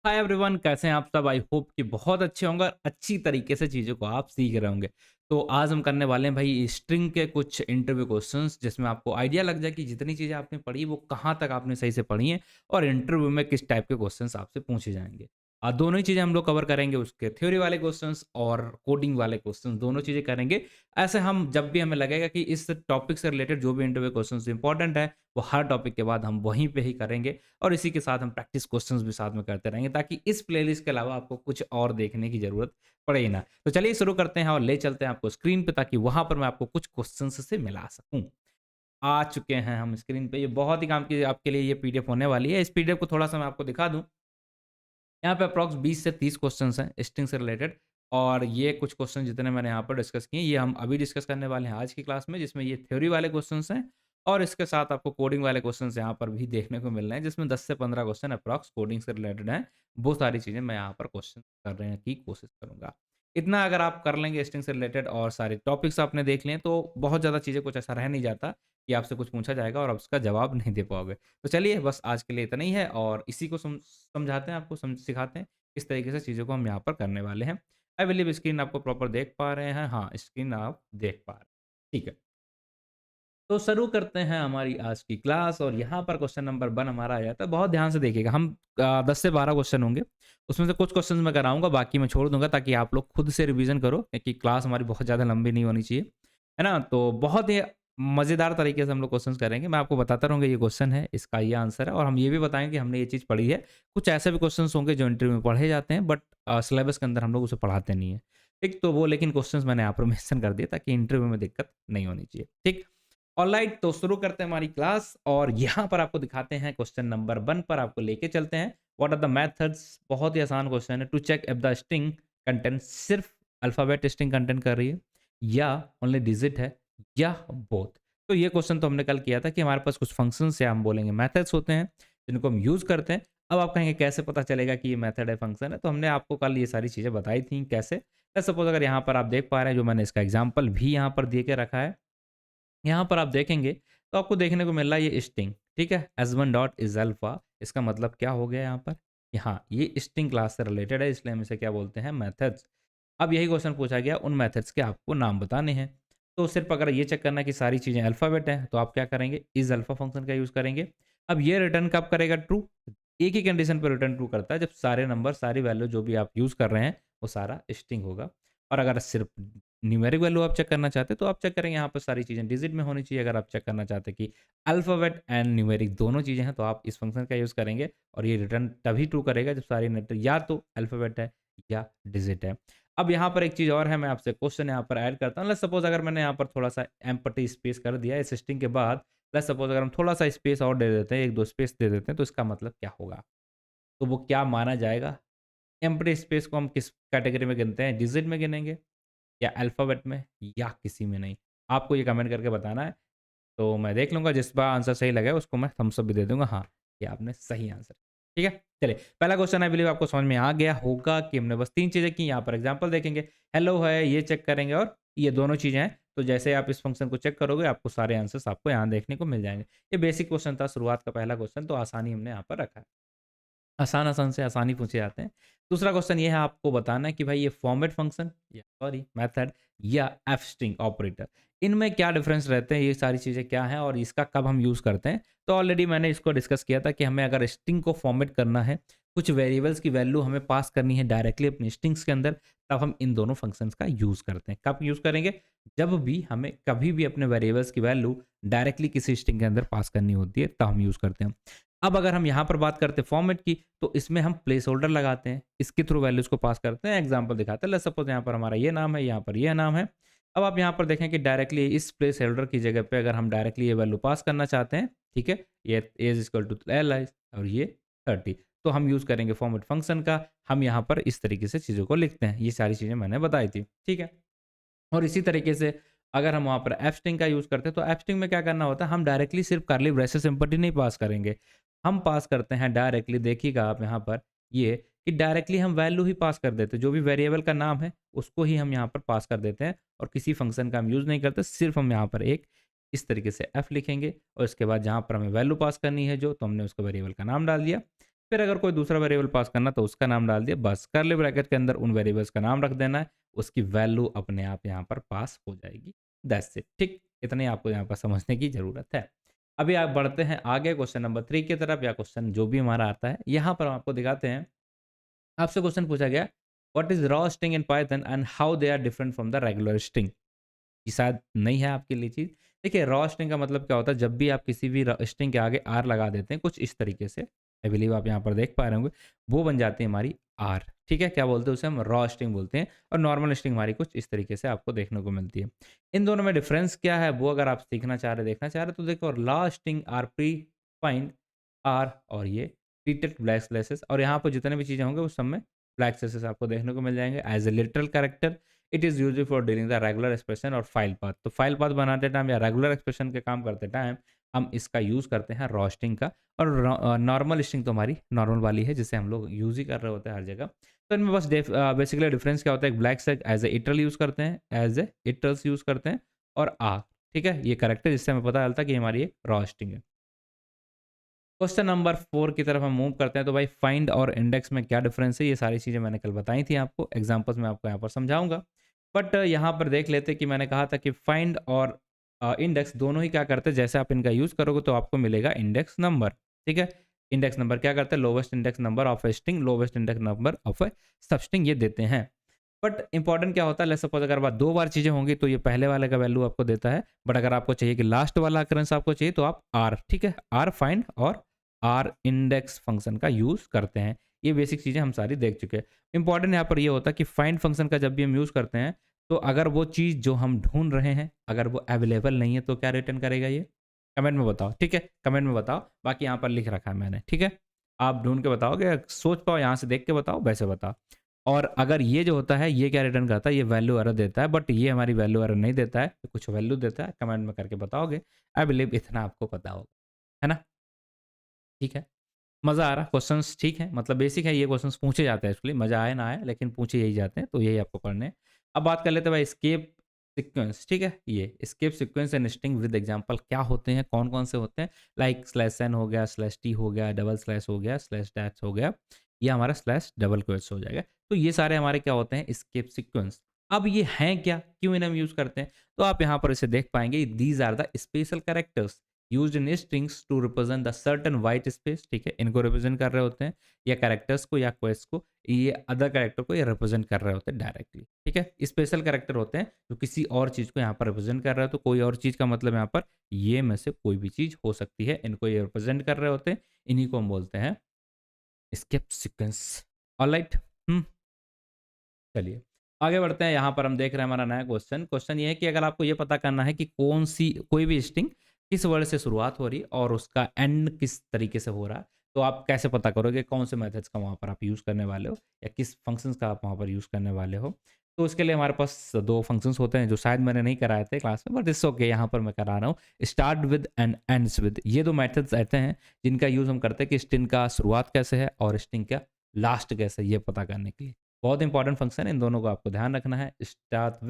Hi everyone, कैसे हैं आप सब? आई होप कि बहुत अच्छे होंगे और अच्छी तरीके से चीज़ों को आप सीख रहे होंगे। तो आज हम करने वाले हैं भाई स्ट्रिंग के कुछ इंटरव्यू क्वेश्चंस, जिसमें आपको आइडिया लग जाए कि जितनी चीज़ें आपने पढ़ी वो कहाँ तक आपने सही से पढ़ी हैं और इंटरव्यू में किस टाइप के क्वेश्चंस आपसे पूछे जाएंगे। दोनों ही चीज़ें हम लोग कवर करेंगे, उसके थ्योरी वाले क्वेश्चंस और कोडिंग वाले क्वेश्चंस, दोनों चीज़ें करेंगे। ऐसे हम जब भी हमें लगेगा कि इस टॉपिक से रिलेटेड जो भी इंटरव्यू क्वेश्चंस इंपॉर्टेंट है, वो हर टॉपिक के बाद हम वहीं पे ही करेंगे। और इसी के साथ हम प्रैक्टिस क्वेश्चंस भी साथ में करते रहेंगे, ताकि इस प्लेलिस्ट के अलावा आपको कुछ और देखने की ज़रूरत पड़े ही ना। तो चलिए शुरू करते हैं और ले चलते हैं आपको स्क्रीन पे, ताकि वहाँ पर मैं आपको कुछ क्वेश्चंस से मिला सकूँ। आ चुके हैं हम स्क्रीन पे, ये बहुत ही काम की आपके लिए ये पीडीएफ होने वाली है। इस पीडीएफ को थोड़ा-सा मैं आपको दिखा दूँ। यहाँ पे अप्रॉक्स 20 से 30 क्वेश्चंस हैं स्ट्रिंग से रिलेटेड, और ये कुछ क्वेश्चन जितने मैंने यहाँ पर डिस्कस किए, ये हम अभी डिस्कस करने वाले हैं आज की क्लास में, जिसमें ये थ्योरी वाले क्वेश्चंस हैं और इसके साथ आपको कोडिंग वाले क्वेश्चंस यहाँ पर भी देखने को मिल रहे हैं, जिसमें 10 से 15 क्वेश्चन अप्रॉक्स कोडिंग से रिलेटेड हैं। वो सारी चीज़ें मैं यहाँ पर क्वेश्चन करने की कोशिश करूँगा। इतना अगर आप कर लेंगे स्ट्रिंग से रिलेटेड और सारे टॉपिक्स आपने देख लिए, तो बहुत ज़्यादा चीज़ें कुछ ऐसा रह नहीं जाता कि आपसे कुछ पूछा जाएगा और आप उसका जवाब नहीं दे पाओगे। तो चलिए बस आज के लिए इतना ही है, और इसी को समझाते हैं आपको, सिखाते हैं किस तरीके से चीज़ों को हम यहाँ पर करने वाले हैं। आई बिलीव स्क्रीन आपको प्रॉपर देख पा रहे हैं। हाँ, स्क्रीन आप देख पा रहे हैं। ठीक है। तो शुरू करते हैं हमारी आज की क्लास, और यहाँ पर क्वेश्चन नंबर 1 हमारा आ जाता है। बहुत ध्यान से देखिएगा, हम 10 से 12 क्वेश्चन होंगे। उसमें से कुछ क्वेश्चंस मैं कराऊँगा, बाकी मैं छोड़ दूँगा, ताकि आप लोग खुद से रिवीजन करो, क्योंकि क्लास हमारी बहुत ज़्यादा लंबी नहीं होनी चाहिए। है ना? तो बहुत ही मज़ेदार तरीके से हम लोग क्वेश्चंस करेंगे। मैं आपको बताता रहूँगा ये क्वेश्चन है, इसका ये आंसर है, और हम ये भी बताएँगे कि हमने ये चीज़ पढ़ी है। कुछ ऐसे भी क्वेश्चंस होंगे जो इंटरव्यू में पढ़े जाते हैं, बट सिलेबस के अंदर हम लोग उसे पढ़ाते नहीं हैं। ठीक? तो वो लेकिन क्वेश्चंस मैंने यहाँ पर मेंशन कर दिए, ताकि इंटरव्यू में दिक्कत नहीं होनी चाहिए। ठीक? ऑलराइट, तो शुरू करते हैं हमारी क्लास, और यहाँ पर आपको दिखाते हैं क्वेश्चन नंबर 1 पर आपको लेके चलते हैं। What are the methods? बहुत ही आसान क्वेश्चन है। To check if the string content सिर्फ अल्फाबेट स्ट्रिंग कंटेंट कर रही है, या ओनली डिजिट है, या बोथ। तो ये क्वेश्चन तो हमने कल किया था कि हमारे पास कुछ फंक्शंस या हम बोलेंगे मेथड्स होते हैं, जिनको हम यूज़ करते हैं। अब आप कहेंगे कैसे पता चलेगा कि ये मेथड है, फंक्शन है? तो हमने आपको कल ये सारी चीज़ें बताई थी कैसे। सपोज अगर यहाँ पर आप देख पा रहे हैं, जो मैंने इसका एग्जाम्पल भी यहाँ पर दे के रखा है, यहाँ पर आप देखेंगे तो आपको देखने को मिल रहा है ये स्ट्रिंग। ठीक है, s1 डॉट इज अल्फा। इसका मतलब क्या हो गया यहाँ पर? यहाँ ये स्ट्रिंग क्लास से रिलेटेड है, इसलिए हम इसे क्या बोलते हैं? मेथड्स। अब यही क्वेश्चन पूछा गया, उन मेथड्स के आपको नाम बताने हैं। तो सिर्फ अगर ये चेक करना है कि सारी चीज़ें अल्फ़ाबेट हैं, तो आप क्या करेंगे? इज़ अल्फ़ा फंक्शन का यूज़ करेंगे। अब ये रिटर्न कब करेगा? ट्रू। एक ही कंडीशन पे रिटर्न ट्रू करता है, जब सारे नंबर, सारी वैल्यू जो भी आप यूज़ कर रहे हैं, वो सारा स्ट्रिंग होगा। और अगर सिर्फ न्यूमेरिक वैल्यू आप चेक करना चाहते हैं, तो आप चेक करेंगे यहाँ पर सारी चीज़ें डिजिट में होनी चाहिए। अगर आप चेक करना चाहते हैं कि अल्फ़ाबेट एंड न्यूमेरिक दोनों चीज़ें हैं, तो आप इस फंक्शन का यूज़ करेंगे, और ये रिटर्न तभी ट्रू करेगा जब सारी लेटर या तो अल्फ़ाबेट है या डिजिट है। अब यहाँ पर एक चीज़ और है, मैं आपसे क्वेश्चन यहाँ पर ऐड करता हूँ। लेट्स सपोज़ अगर मैंने यहाँ पर थोड़ा-सा एम्प्टी स्पेस कर दिया इस स्ट्रिंग के बाद, लेट्स सपोज़ अगर हम थोड़ा-सा स्पेस और दे देते हैं, 1-2 स्पेस दे देते हैं, तो इसका मतलब क्या होगा? तो वो क्या माना जाएगा? एम्प्टी स्पेस को हम किस कैटेगरी में गिनते हैं? डिजिट में गिनेंगे, या अल्फ़ाबेट में, या किसी में नहीं? आपको ये कमेंट करके बताना है। तो मैं देख लूँगा, जिसका आंसर सही लगे उसको मैं थम्स अप भी दे दूँगा, हाँ, ये आपने सही आंसर। ठीक है? चलिए, पहला क्वेश्चन आई बिलीव आपको समझ में आ गया होगा कि हमने बस 3 चीज़ें की। यहाँ पर एग्ज़ाम्पल देखेंगे, हेलो है, ये चेक करेंगे, और ये दोनों चीज़ें हैं। तो जैसे आप इस फंक्शन को चेक करोगे, आपको सारे आंसर्स आपको यहाँ देखने को मिल जाएँगे। ये बेसिक क्वेश्चन था, शुरुआत का पहला क्वेश्चन, तो आसानी हमने यहाँ पर रखा है। आसान-आसान से आसानी पूछे जाते हैं। दूसरा क्वेश्चन ये है, आपको बताना है कि भाई ये फॉर्मेट फंक्शन, या सॉरी मेथड, या एफ स्ट्रिंग ऑपरेटर, इनमें क्या डिफरेंस रहते हैं, ये सारी चीज़ें क्या हैं, और इसका कब हम यूज़ करते हैं। तो ऑलरेडी मैंने इसको डिस्कस किया था कि हमें अगर स्ट्रिंग को फॉर्मेट करना है, कुछ वेरिएबल्स की वैल्यू हमें पास करनी है डायरेक्टली अपनी स्ट्रिंग्स के अंदर, तब हम इन दोनों फंक्शंस का यूज़ करते हैं। कब यूज़ करेंगे? जब भी हमें कभी भी अपने वेरिएबल्स की वैल्यू डायरेक्टली किसी स्ट्रिंग के अंदर पास करनी होती है, तब हम यूज़ करते हैं। अब अगर हम यहाँ पर बात करते हैं फॉर्मेट की, तो इसमें हम प्लेस होल्डर लगाते हैं, इसके थ्रू वैल्यूज़ को पास करते हैं। एग्जांपल दिखाते हैं, लेट्स सपोज़ यहाँ पर हमारा ये नाम है, यहाँ पर ये नाम है। अब आप यहाँ पर देखें कि डायरेक्टली इस प्लेस होल्डर की जगह पे अगर हम डायरेक्टली ये वैल्यू पास करना चाहते हैं, ठीक है? ये as equal to L I, और ये 30, तो हम यूज़ करेंगे फॉर्मेट फंक्शन का। हम यहाँ पर इस तरीके से चीज़ों को लिखते हैं। ये सारी चीज़ें मैंने बताई थी, ठीक है? और इसी तरीके से अगर हम वहाँ पर एफ स्ट्रिंग का यूज़ करते हैं, तो एफ स्ट्रिंग में क्या करना होता है, हम डायरेक्टली सिर्फ कर्ली ब्रेसेस सिंपल नहीं पास करेंगे। हम पास करते हैं डायरेक्टली, देखिएगा आप यहाँ पर ये, कि डायरेक्टली हम वैल्यू ही पास कर देते हैं। जो भी वेरिएबल का नाम है, उसको ही हम यहाँ पर पास कर देते हैं, और किसी फंक्शन का हम यूज़ नहीं करते। सिर्फ हम यहाँ पर एक इस तरीके से एफ लिखेंगे, और इसके बाद जहाँ पर हमें वैल्यू पास करनी है जो, तो हमने उसको वेरिएबल का नाम डाल दिया। फिर अगर कोई दूसरा वेरिएबल पास करना तो उसका नाम डाल दिया, बस कर्ली ब्रैकेट के अंदर उन वेरिएबल्स का नाम रख देना है, उसकी वैल्यू अपने आप यहाँ पर पास हो जाएगी, दैट्स इट। ठीक, इतनी आपको यहाँ पर समझने की ज़रूरत है। अभी आप बढ़ते हैं आगे क्वेश्चन नंबर 3 की तरफ, या क्वेश्चन जो भी हमारा आता है, यहाँ पर हम आपको दिखाते हैं। आपसे क्वेश्चन पूछा गया, what is raw string in Python and how they are different from the regular string. ये शायद नहीं है आपके लिए चीज़। देखिए, रॉ स्ट्रिंग का मतलब क्या होता है, जब भी आप किसी भी स्ट्रिंग के आगे आर लगा देते हैं कुछ इस तरीके से, आई बिलीव आप यहाँ पर देख पा रहे होंगे, वो बन जाती है हमारी आर। ठीक है, क्या बोलते हैं उसे, हम रॉ स्ट्रिंग बोलते हैं। और नॉर्मल स्ट्रिंग हमारी कुछ इस तरीके से आपको देखने को मिलती है। इन दोनों में डिफरेंस क्या है, वो अगर आप सीखना चाह रहे, देखना चाह रहे, तो देखो, raw string are pre find R, और ये ट्रीटेड ब्लैक स्लैशेस, और यहाँ पर जितने भी चीज़ें होंगे उस सब में ब्लैक स्लैशेस आपको देखने को मिल जाएंगे as a literal character. It is used for dealing the regular expression और फाइल पाथ। तो फाइल पाथ बनाते टाइम या रेगुलर एक्सप्रेशन के काम करते टाइम हम इसका यूज़ करते हैं रॉ स्ट्रिंग का। और नॉर्मल स्ट्रिंग तो हमारी नॉर्मल वाली है, जिसे हम लोग यूज़ ही कर रहे होते हैं हर जगह। तो इनमें बस बेसिकली डिफरेंस क्या होता है, एक black slash as a literal use करते हैं, एज ए इटरल्स यूज़ करते हैं, और आर। ठीक है, ये करेक्ट है, जिससे हमें पता चलता है कि हमारी एक रॉ स्ट्रिंग है। क्वेश्चन नंबर 4 की तरफ हम मूव करते हैं। तो भाई, फाइंड और इंडेक्स में क्या डिफरेंस है, ये सारी चीज़ें मैंने कल बताई थी आपको, एग्जांपल्स में आपको यहाँ पर समझाऊंगा। बट यहाँ पर देख लेते कि मैंने कहा था कि फाइंड और इंडेक्स दोनों ही क्या करते हैं, जैसे आप इनका यूज़ करोगे तो आपको मिलेगा इंडेक्स नंबर। ठीक है, इंडेक्स नंबर क्या करते हैं, lowest index number of a string, lowest index number of A substring, ये देते हैं। बट इंपॉर्टेंट क्या होता है, लेट्स सपोज अगर बात दो बार चीज़ें होंगी तो ये पहले वाले का वैल्यू आपको देता है। बट अगर आपको चाहिए कि लास्ट वाला अकरेंस आपको चाहिए, तो आप आर, ठीक है, आर फाइंड और आर इंडेक्स फंक्शन का यूज़ करते हैं। ये बेसिक चीज़ें हम सारी देख चुके हैं। इंपॉर्टेंट यहाँ पर ये होता है कि फाइंड फंक्शन का जब भी हम यूज़ करते हैं, तो अगर वो चीज़ जो हम ढूंढ रहे हैं अगर वो अवेलेबल नहीं है, तो क्या रिटर्न करेगा ये, कमेंट में बताओ। ठीक है, कमेंट में बताओ, बाकी यहाँ पर लिख रखा है मैंने। ठीक है, आप ढूंढ के बताओगे, सोच पाओ, यहाँ से देख के बताओ, वैसे बताओ। और अगर ये जो होता है, ये क्या रिटर्न करता है, ये वैल्यू एरर देता है, बट ये हमारी वैल्यू एरर नहीं देता है, तो कुछ वैल्यू देता है, कमेंट में करके बताओगे। आई बिलीव इतना आपको पता होगा, है ना। ठीक है, मज़ा आ रहा, क्वेश्चंस ठीक है, मतलब बेसिक है, ये क्वेश्चंस पूछे जाते हैं एक्चुअली, मज़ा आए ना आए लेकिन पूछे यही जाते हैं, तो यही आपको पढ़ने हैं। अब बात कर लेते हैं भाई स्केप सीक्वेंस। ठीक है, ये escape sequence and string with example क्या होते हैं, कौन कौन से होते हैं, लाइक स्लैश एन हो गया, स्लैश टी हो गया, डबल स्लैश हो गया, स्लैश डैश हो गया, ये हमारा स्लैश डबल क्वेट्स हो जाएगा। तो ये सारे हमारे क्या होते हैं, स्केप सीक्वेंस। अब ये हैं क्या, क्यों इन्हें हम यूज़ करते हैं, तो आप यहाँ पर इसे देख पाएंगे, these are the special characters used in strings to represent the certain white space. ठीक है, इनको रिप्रेजेंट कर रहे होते हैं, या कैरेक्टर्स को या क्वेस्ट को, ये अदर कैरेक्टर को ये रिप्रेजेंट कर रहे होते हैं डायरेक्टली। ठीक है, स्पेशल कैरेक्टर होते हैं जो किसी और चीज़ को यहाँ पर रिप्रेजेंट कर रहे हो, तो कोई और चीज़ का मतलब यहाँ पर ये में से कोई भी चीज़ हो सकती है, इनको ये रिप्रेजेंट कर रहे होते हैं, इन्हीं को हम बोलते हैं स्किप सीक्वेंस। ऑलराइट, चलिए आगे बढ़ते हैं। यहाँ पर हम देख रहे हैं हमारा नया क्वेश्चन। क्वेश्चन ये है कि अगर आपको ये पता करना है कि कौन सी कोई भी स्ट्रिंग किस वर्ड से शुरुआत हो रही है और उसका एंड किस तरीके से हो रहा है, तो आप कैसे पता करोगे कौन से मेथड्स का वहाँ पर आप यूज़ करने वाले हो, या किस फंक्शंस का आप वहाँ पर यूज़ करने वाले हो। तो उसके लिए हमारे पास दो फंक्शंस होते हैं जो शायद मैंने नहीं कराए थे क्लास में, बट इट्स ओके, यहाँ पर मैं करा रहा हूँ। Start with and ends with, ये दो मेथड्स ऐसे हैं जिनका यूज़ हम करते हैं कि स्ट्रिंग का शुरुआत कैसे है और स्ट्रिंग का लास्ट कैसे है, ये पता करने के लिए। बहुत इंपॉर्टेंट फंक्शन है, इन दोनों को आपको ध्यान रखना है। Starts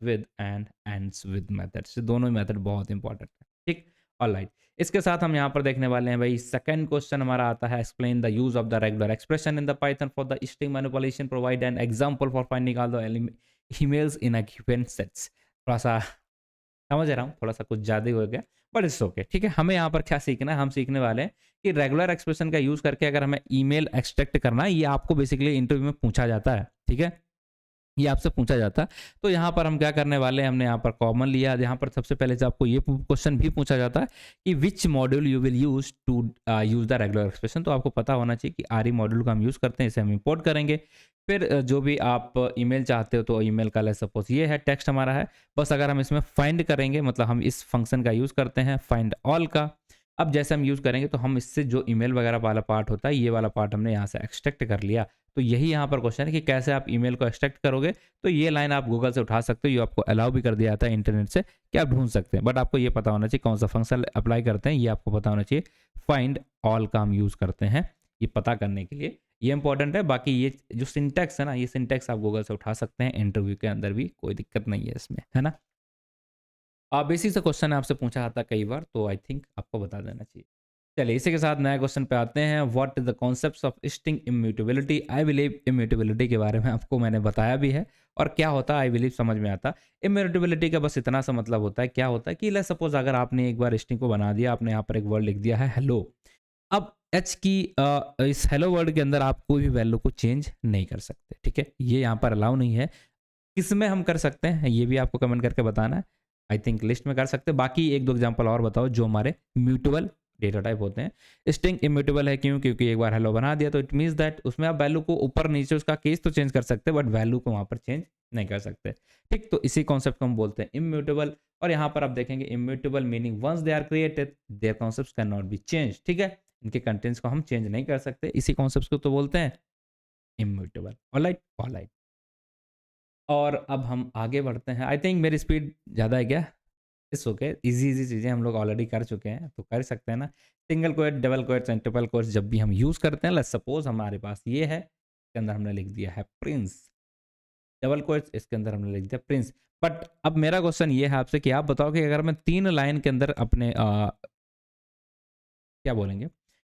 with and ends with methods, दोनों ही मेथड बहुत इंपॉर्टेंट है। ठीक, ऑलराइट, इसके साथ हम यहाँ पर देखने वाले हैं भाई, सेकंड क्वेश्चन हमारा आता है, explain the use of the regular expression in the Python for the string manipulation, provide an example for finding all the emails in a given sets. थोड़ा सा समझ रहा हूँ, थोड़ा सा कुछ ज़्यादा ही हो गया, बट इट्स ओके। ठीक है, हमें यहाँ पर क्या सीखना है, हम सीखने वाले हैं कि रेगुलर एक्सप्रेशन का यूज़ करके अगर हमें ईमेल एक्सट्रैक्ट करना है, ये आपको बेसिकली इंटरव्यू में पूछा जाता है। ठीक है, ये आपसे पूछा जाता है। तो यहाँ पर हम क्या करने वाले हैं, हमने यहाँ पर कॉमन लिया। यहाँ पर सबसे पहले से आपको ये क्वेश्चन भी पूछा जाता है कि which module you will use to use the regular expression. तो आपको पता होना चाहिए कि आर ई मॉड्यूल का हम यूज़ करते हैं, इसे हम इंपोर्ट करेंगे। फिर जो भी आप ईमेल चाहते हो, तो ईमेल का लेट्स सपोज ये है, टेक्स्ट हमारा है। बस अगर हम इसमें फाइंड करेंगे, मतलब हम इस फंक्शन का यूज़ करते हैं फाइंड ऑल का। अब जैसे हम यूज़ करेंगे तो हम इससे जो ईमेल वगैरह वाला पार्ट होता है, ये वाला पार्ट हमने यहाँ से एक्सट्रैक्ट कर लिया। तो यही यहाँ पर क्वेश्चन है कि कैसे आप ईमेल को एक्सट्रैक्ट करोगे। तो ये लाइन आप गूगल से उठा सकते हो, ये आपको अलाउ भी कर दिया जाता है इंटरनेट से कि आप ढूंढ सकते हैं। बट आपको ये पता होना चाहिए कौन सा फंक्शन अप्लाई करते हैं, ये आपको पता होना चाहिए। फाइंड ऑल का हम यूज़ करते हैं ये पता करने के लिए, ये इंपॉर्टेंट है। बाकी ये जो सिंटैक्स है ना, ये सिंटैक्स आप गूगल से उठा सकते हैं, इंटरव्यू के अंदर भी कोई दिक्कत नहीं है इसमें, है ना। बेसिक सा क्वेश्चन आपसे पूछा जाता है कई बार, तो आई थिंक आपको बता देना चाहिए। चलिए इसी के साथ नए क्वेश्चन पे आते हैं। What is the concept of string immutability? I believe immutability के बारे में आपको मैंने बताया भी है, और क्या होता है आई बिलीव समझ में आता। इम्यूटेबिलिटी का बस इतना सा मतलब होता है, क्या होता है कि लेट्स सपोज अगर आपने एक बार स्ट्रिंग को बना दिया, आपने यहाँ पर एक वर्ड लिख दिया है हेलो। अब एच की इस हेलो वर्ड के अंदर आप कोई भी वैल्यू को चेंज नहीं कर सकते, ठीक है, ये यहाँ पर अलाउ नहीं है। किसमें हम कर सकते हैं ये भी आपको कमेंट करके बताना है। आई थिंक लिस्ट में कर सकते हैं। बाकी एक दो एग्जांपल और बताओ जो हमारे म्यूटेबल डेटा टाइप होते हैं। स्ट्रिंग इम्यूटेबल है क्यों? क्योंकि एक बार हेलो बना दिया तो इट मीन्स दैट उसमें आप वैल्यू को ऊपर नीचे उसका केस तो चेंज कर सकते हैं, बट वैल्यू को वहां पर चेंज नहीं कर सकते। ठीक, तो इसी कॉन्सेप्ट को हम बोलते हैं इम्यूटेबल। और यहाँ पर आप देखेंगे immutable meaning once they are created their concepts can not be change. ठीक है, इनके कंटेंट्स को हम चेंज नहीं कर सकते, इसी कॉन्सेप्ट को तो बोलते हैं इम्यूटेबल। Alright alright. और अब हम आगे बढ़ते हैं। आई थिंक मेरी स्पीड ज़्यादा है क्या? इट्स ओके, इजी इजी चीज़ें हम लोग ऑलरेडी कर चुके हैं तो कर सकते हैं ना। Single quote, double quotes and triple quotes जब भी हम यूज़ करते हैं, लेट्स सपोज हमारे पास ये है, इसके अंदर हमने लिख दिया है प्रिंस। डबल कोट्स, इसके अंदर हमने लिख दिया प्रिंस। बट अब मेरा क्वेश्चन ये है आपसे कि आप बताओ कि अगर मैं 3 लाइन के अंदर अपने क्या बोलेंगे,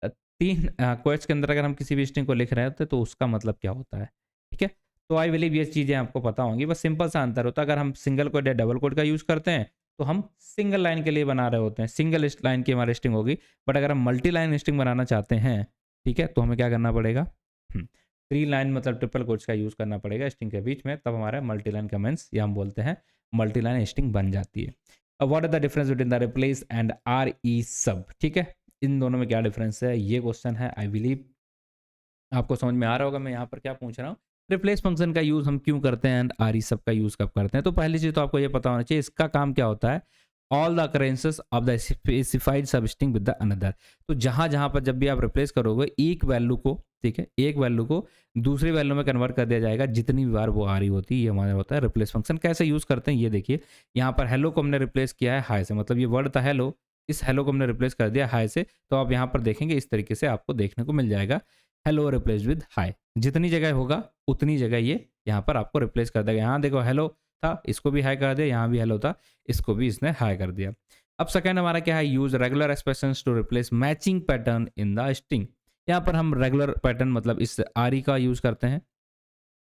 3 कोट्स के अंदर अगर हम किसी भी स्ट्रिंग को लिख रहे होते तो उसका मतलब क्या होता है? ठीक है, तो आई बिलीव ये चीज़ें आपको पता होंगी। बस सिंपल सा अंतर होता है, अगर हम सिंगल कोट या डबल कोट का यूज़ करते हैं तो हम सिंगल लाइन के लिए बना रहे होते हैं, सिंगल लाइन की हमारी स्ट्रिंग होगी। बट अगर हम मल्टी लाइन स्ट्रिंग बनाना चाहते हैं, ठीक है, तो हमें क्या करना पड़ेगा? 3 लाइन मतलब ट्रिपल कोट्स का यूज़ करना पड़ेगा स्ट्रिंग के बीच में, तब हमारा मल्टी लाइन कमेंट्स या हम बोलते हैं मल्टी लाइन स्ट्रिंग बन जाती है। अब what are the difference between the replace and R E sub? ठीक है, इन दोनों में क्या डिफरेंस है, ये क्वेश्चन है। आई बिलीव आपको समझ में आ रहा होगा मैं यहाँ पर क्या पूछ रहा हूँ। रिप्लेस फंक्शन का यूज़ हम क्यों करते हैं एंड आर ई सब का यूज़ कब करते हैं? तो पहली चीज़ तो आपको ये पता होना चाहिए इसका काम क्या होता है। All the occurrences of the specified substring with the another. तो जहाँ जहाँ पर जब भी आप रिप्लेस करोगे एक वैल्यू को, ठीक है, एक वैल्यू को दूसरी वैल्यू में कन्वर्ट कर दिया जाएगा जितनी भी बार वो आ रही होती है। ये हमारा होता है रिप्लेस फंक्शन। कैसे यूज़ करते हैं ये देखिए। यहाँ पर हेलो को हमने रिप्लेस किया है हाई से, मतलब ये वर्ड था हेलो, इस हेलो को हमने रिप्लेस कर दिया हाई से। तो आप यहाँ पर देखेंगे इस तरीके से आपको देखने को मिल जाएगा हेलो रिप्लेस विद हाई। जितनी जगह होगा उतनी जगह ये यहाँ पर आपको रिप्लेस कर देगा। यहाँ देखो हेलो था, इसको भी हाई कर दिया, यहाँ भी हेलो था, इसको भी इसने हाई कर दिया। अब सेकंड हमारा क्या है, use regular expressions to replace matching pattern in the string. यहाँ पर हम रेगुलर पैटर्न मतलब इस आर का यूज करते हैं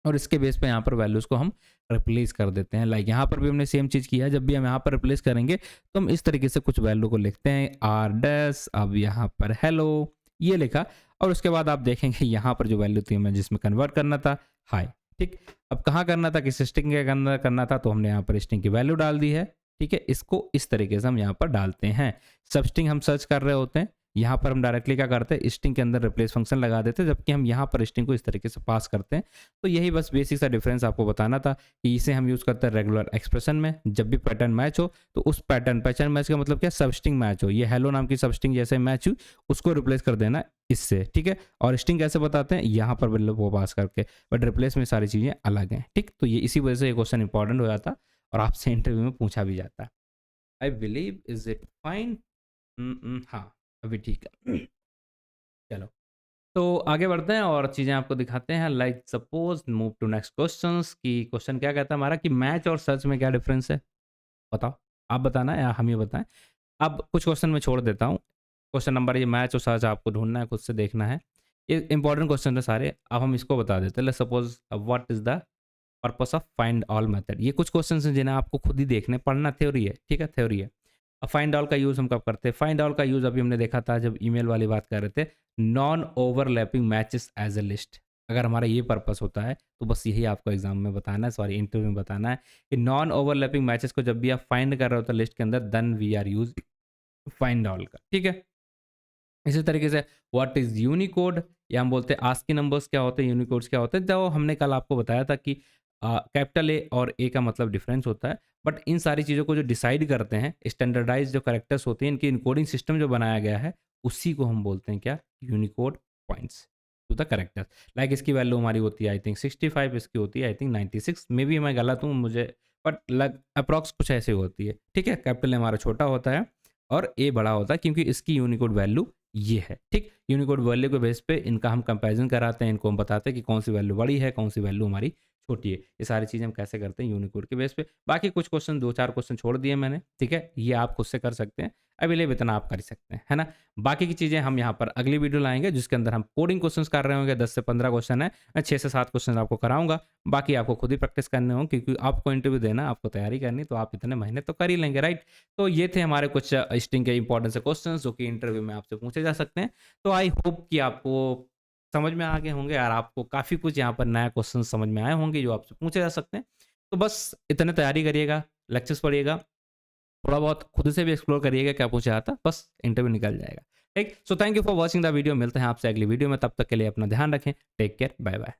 और इसके बेस पे यहाँ पर वैल्यूज को हम रिप्लेस कर देते हैं। लाइक यहाँ पर भी हमने सेम चीज़ किया है। जब भी हम यहाँ पर रिप्लेस करेंगे तो हम इस तरीके से कुछ वैल्यू को लिखते हैं आर डैश, अब यहाँ पर हेलो ये लिखा, और उसके बाद आप देखेंगे यहाँ पर जो वैल्यू थी हमें जिसमें कन्वर्ट करना था हाई। ठीक, अब कहाँ करना था, किस स्ट्रिंग के अंदर करना था, तो हमने यहाँ पर स्ट्रिंग की वैल्यू डाल दी है। ठीक है, इसको इस तरीके से हम यहाँ पर डालते हैं। सब स्ट्रिंग हम सर्च कर रहे होते हैं, यहाँ पर हम डायरेक्टली क्या करते हैं, स्ट्रिंग के अंदर रिप्लेस फंक्शन लगा देते हैं, जबकि हम यहाँ पर स्ट्रिंग को इस तरीके से पास करते हैं। तो यही बस बेसिक सा डिफरेंस आपको बताना था कि इसे हम यूज़ करते हैं रेगुलर एक्सप्रेशन में। जब भी पैटर्न मैच हो तो उस पैटर्न मैच का मतलब क्या, सब स्ट्रिंग मैच हो। ये हेलो नाम की सब स्ट्रिंग जैसे मैच हुई उसको रिप्लेस कर देना इससे। ठीक है, और स्ट्रिंग कैसे बताते हैं, यहाँ पर मतलब वो पास करके, बट रिप्लेस में सारी चीज़ें अलग हैं। ठीक, तो ये इसी वजह से ये क्वेश्चन इंपॉर्टेंट हो जाता और आपसे इंटरव्यू में पूछा भी जाता है। I believe is it fine? हाँ, अभी ठीक है। चलो, तो आगे बढ़ते हैं और चीज़ें आपको दिखाते हैं। Like suppose move to next questions की क्वेश्चन क्या कहता है हमारा कि मैच और सर्च में क्या डिफरेंस है? बताओ, आप बताना या हम ये बताएं? अब कुछ क्वेश्चन मैं छोड़ देता हूँ। क्वेश्चन नंबर ये मैच और सर्च आपको ढूंढना है, खुद से देखना है। ये इंपॉर्टेंट क्वेश्चन है सारे। अब हम इसको बता देते हैं। Let's suppose what is the purpose of find all method. ये कुछ क्वेश्चन हैं जिन्हें आपको खुद ही देखने, पढ़ना थ्योरी है, ठीक है, थ्योरी है। अब फाइंड ऑल का यूज़ हम कब करते हैं? फाइंड ऑल का यूज़ अभी हमने देखा था जब ईमेल वाली बात कर रहे थे, non overlapping matches as a list. अगर हमारा ये पर्पस होता है तो बस यही आपको एग्जाम में बताना है, सॉरी इंटरव्यू में बताना है कि नॉन ओवरलैपिंग मैचेस को जब भी आप फाइंड कर रहे हो तो लिस्ट के अंदर, then we are use find all का। ठीक है, इसी तरीके से व्हाट इज यूनिकोड, या हम बोलते हैं आस्की नंबर्स क्या होते हैं, यूनिकोड्स क्या होते हैं। तो हमने कल आपको बताया था कि कैपिटल ए और ए का मतलब डिफरेंस होता है, बट इन सारी चीज़ों को जो डिसाइड करते हैं स्टैंडर्डाइज जो करेक्टर्स होते हैं, इनकी इनकोडिंग सिस्टम जो बनाया गया है उसी को हम बोलते हैं क्या, Unicode points to the characters. Like इसकी वैल्यू हमारी होती है आई थिंक 65, इसकी होती है आई थिंक 96, मे बी मैं गलत हूँ मुझे, बट लग अप्रॉक्स कुछ ऐसे होती है। ठीक है, कैपिटल ए हमारा छोटा होता है और ए बड़ा होता है क्योंकि इसकी यूनिकोड वैल्यू ये है। ठीक, यूनिकोड वैल्यू के बेस पे इनका हम कंपैरिजन कराते हैं, इनको हम बताते हैं कि कौन सी वैल्यू बड़ी है, कौन सी वैल्यू हमारी छोटी है। ये सारी चीज़ें हम कैसे करते हैं यूनिकोड के बेस पे। बाकी कुछ क्वेश्चन, 2-4 क्वेश्चन छोड़ दिए मैंने, ठीक है, ये आप खुद से कर सकते हैं। बिलीव इतना आप कर ही सकते हैं, है ना? बाकी की चीज़ें हम यहाँ पर अगली वीडियो लाएँगे जिसके अंदर हम कोडिंग क्वेश्चंस कर रहे होंगे, 10 से 15 क्वेश्चन है। मैं 6 से 7 क्वेश्चन आपको कराऊँगा, बाकी आपको खुद ही प्रैक्टिस करने होंगे क्योंकि आपको इंटरव्यू देना है, आपको तैयारी करनी है, तो आप इतने मेहनत तो कर ही लेंगे, राइट? तो ये थे हमारे कुछ स्ट्रिंग के इंपॉर्टेंट से क्वेश्चंस जो कि इंटरव्यू में आपसे पूछे जा सकते हैं। तो आई होप कि आपको समझ में आ गए होंगे और आपको काफ़ी कुछ यहाँ पर नया क्वेश्चन समझ में आए होंगे जो आपसे पूछे जा सकते हैं। तो बस इतने तैयारी करिएगा, लेक्चर्स पढ़िएगा, थोड़ा बहुत खुद से भी एक्सप्लोर करिएगा क्या पूछा जाता, बस इंटरव्यू निकल जाएगा। ठीक? So thank you for watching the video. मिलते हैं आपसे अगली वीडियो में, तब तक के लिए अपना ध्यान रखें। Take care, bye bye.